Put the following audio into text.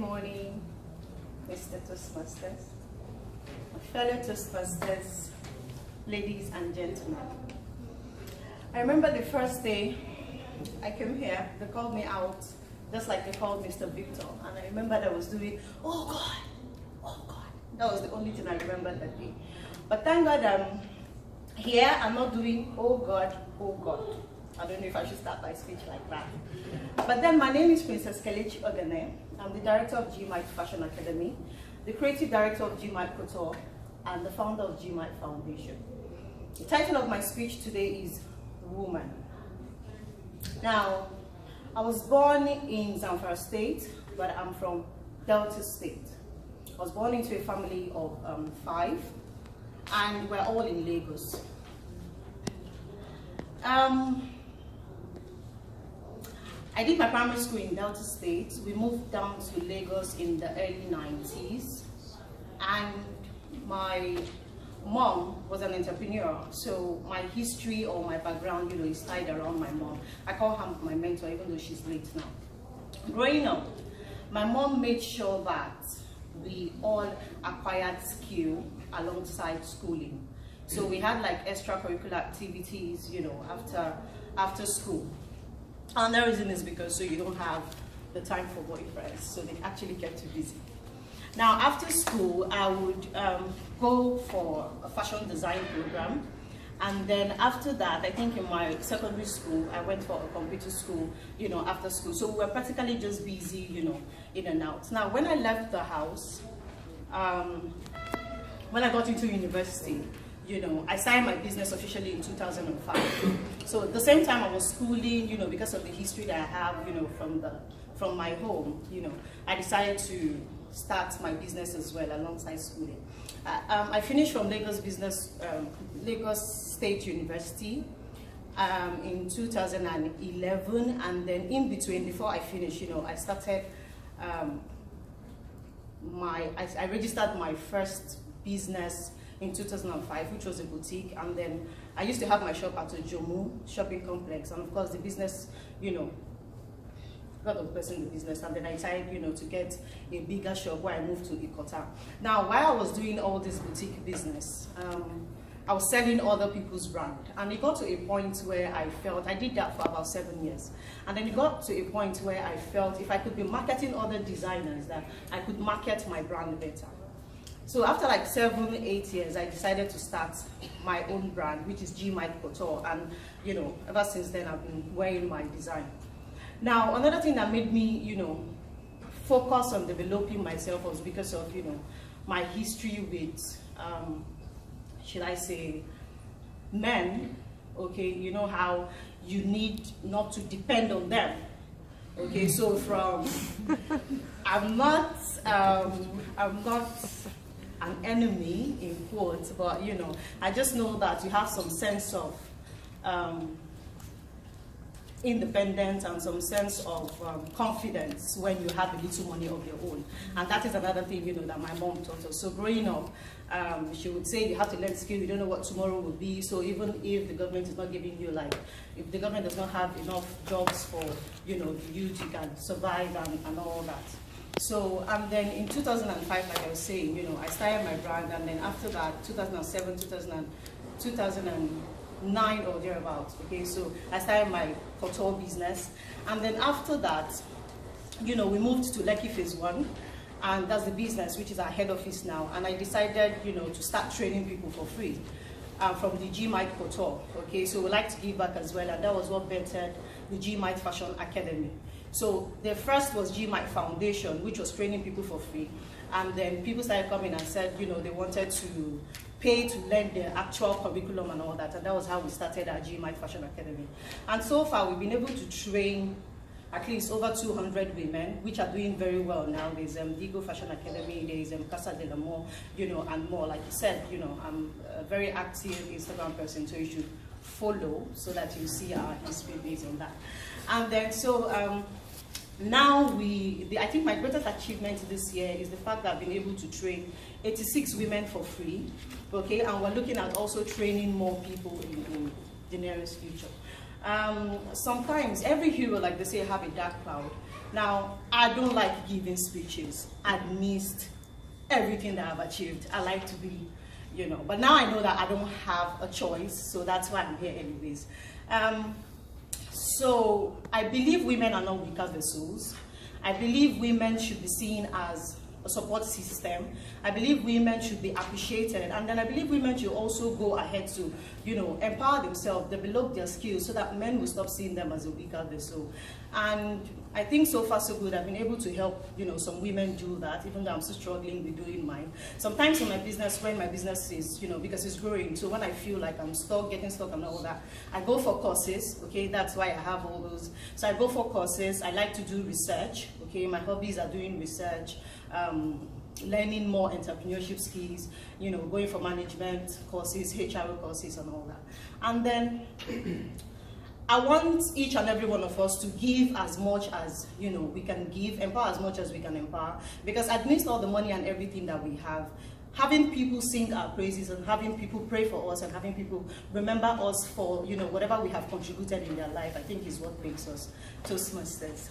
morning, Mr. Toastmasters, fellow Toastmasters, ladies and gentlemen. I remember the first day I came here, they called me out, just like they called Mr. Victor, and I remember I was doing, oh God, oh God. That was the only thing I remember that day. But thank God I'm here, I'm not doing, oh God, oh God. I don't know if I should start my speech like that. But then my name is Princess Kelechi Oghene. I'm the director of G-Mite Fashion Academy, the creative director of G-Mite Couture, and the founder of G-Mite Foundation. The title of my speech today is Woman. Now, I was born in Zamfara State, but I'm from Delta State. I was born into a family of 5, and we're all in Lagos. I did my primary school in Delta State. We moved down to Lagos in the early 90s, and my mom was an entrepreneur, so my history or my background, is tied around my mom. I call her my mentor, even though she's late now. Growing up, my mom made sure that we all acquired skill alongside schooling. So we had like extracurricular activities, after school. And the reason is because you don't have the time for boyfriends, so they actually kept you busy. Now, after school, I would go for a fashion design program. And then after that, I think in my secondary school, I went for a computer school, after school. So we were practically just busy, in and out. Now, when I left the house, when I got into university, I started my business officially in 2005. So at the same time I was schooling, because of the history that I have, from my home, I decided to start my business as well alongside schooling. I finished from Lagos State University in 2011, and then in between, before I finished, I started I registered my first business in 2005, which was a boutique, and then I used to have my shop at a Jomu shopping complex, and of course the business, got obsessed in the business, and then I decided, to get a bigger shop where I moved to Ikota. Now, while I was doing all this boutique business, I was selling other people's brand, and it got to a point where I felt, I did that for about 7 years, and then it got to a point where I felt if I could be marketing other designers, that I could market my brand better. So after like 7, 8 years, I decided to start my own brand, which is G-Mite Couture, and ever since then I've been wearing my design. Now, another thing that made me, focus on developing myself was because of, my history with, should I say, men. Okay, how you need not to depend on them. Okay, so from, I'm not an enemy in quotes, but I just know that you have some sense of independence and some sense of confidence when you have a little money of your own. And that is another thing that my mom taught us. So growing up, she would say you have to learn skill, you don't know what tomorrow will be. So even if the government is not giving you, if the government does not have enough jobs for the youth, you can survive and all that. So, and then in 2005, like I was saying, I started my brand, and then after that, 2007, 2009 or thereabouts, okay, so I started my couture business, and then after that, we moved to Lekki Phase 1, and that's the business, which is our head office now, and I decided, to start training people for free from the G-Mite Couture, okay, so we like to give back as well, and that was what bettered the G-Mite Fashion Academy. So the first was G-Mite Foundation, which was training people for free. And then people started coming and said, they wanted to pay to learn the actual curriculum and all that. And that was how we started our G-Mite Fashion Academy. And so far, we've been able to train at least over 200 women, which are doing very well now. There's Digo Fashion Academy, there's Casa de la Mor, and more. Like you said, I'm a very active Instagram person, so you should follow so that you see our history based on that. And then, so now I think my greatest achievement this year is the fact that I've been able to train 86 women for free, okay, and we're looking at also training more people in the nearest future. Sometimes every hero, like they say, have a dark cloud. Now, I don't like giving speeches amidst everything that I've achieved. I like to be, you know, but now I know that I don't have a choice, so that's why I'm here anyways. So I believe women are not weaker vessels. I believe women should be seen as a support system. I believe women should be appreciated, and then I believe women should also go ahead to, you know, empower themselves, develop their skills, so that men will stop seeing them as a weaker vessel. And I think so far so good. I've been able to help, you know, some women do that, even though I'm still struggling with doing mine. Sometimes in my business, when my business is, you know, because it's growing, so when I feel like I'm stuck, getting stuck and all that, I go for courses, okay? That's why I have all those. So I go for courses. I like to do research, okay? My hobbies are doing research, learning more entrepreneurship skills, you know, going for management courses, HR courses and all that. And then I want each and every one of us to give as much as, you know, we can give, empower as much as we can empower, because amidst all the money and everything that we have, having people sing our praises and having people pray for us and having people remember us for, you know, whatever we have contributed in their life, I think is what makes us Toastmasters.